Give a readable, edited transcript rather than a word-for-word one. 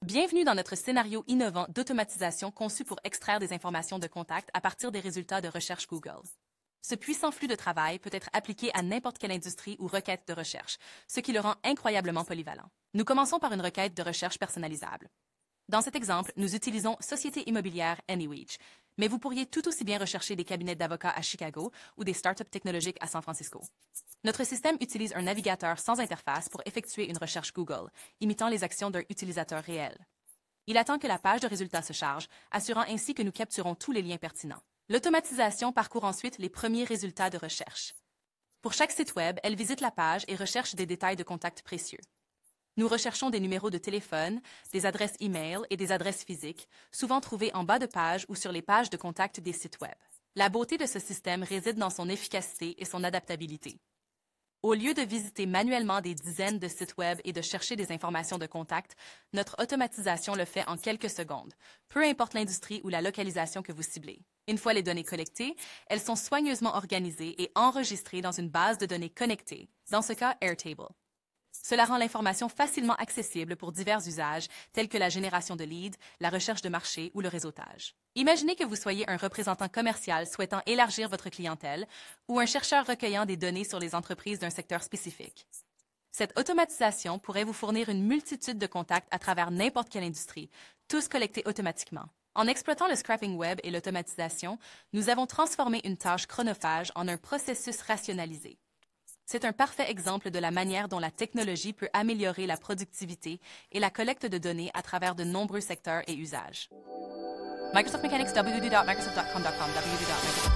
Bienvenue dans notre scénario innovant d'automatisation conçu pour extraire des informations de contact à partir des résultats de recherche Google. Ce puissant flux de travail peut être appliqué à n'importe quelle industrie ou requête de recherche, ce qui le rend incroyablement polyvalent. Nous commençons par une requête de recherche personnalisable. Dans cet exemple, nous utilisons Société immobilière Anywage, mais vous pourriez tout aussi bien rechercher des cabinets d'avocats à Chicago ou des startups technologiques à San Francisco. Notre système utilise un navigateur sans interface pour effectuer une recherche Google, imitant les actions d'un utilisateur réel. Il attend que la page de résultats se charge, assurant ainsi que nous capturons tous les liens pertinents. L'automatisation parcourt ensuite les premiers résultats de recherche. Pour chaque site Web, elle visite la page et recherche des détails de contacts précieux. Nous recherchons des numéros de téléphone, des adresses e-mail et des adresses physiques, souvent trouvées en bas de page ou sur les pages de contact des sites Web. La beauté de ce système réside dans son efficacité et son adaptabilité. Au lieu de visiter manuellement des dizaines de sites Web et de chercher des informations de contact, notre automatisation le fait en quelques secondes, peu importe l'industrie ou la localisation que vous ciblez. Une fois les données collectées, elles sont soigneusement organisées et enregistrées dans une base de données connectée, dans ce cas Airtable. Cela rend l'information facilement accessible pour divers usages, tels que la génération de leads, la recherche de marché ou le réseautage. Imaginez que vous soyez un représentant commercial souhaitant élargir votre clientèle ou un chercheur recueillant des données sur les entreprises d'un secteur spécifique. Cette automatisation pourrait vous fournir une multitude de contacts à travers n'importe quelle industrie, tous collectés automatiquement. En exploitant le scrapping web et l'automatisation, nous avons transformé une tâche chronophage en un processus rationalisé. C'est un parfait exemple de la manière dont la technologie peut améliorer la productivité et la collecte de données à travers de nombreux secteurs et usages. Microsoft Mechanics, www.microsoft.com.com, www.microsoft.com.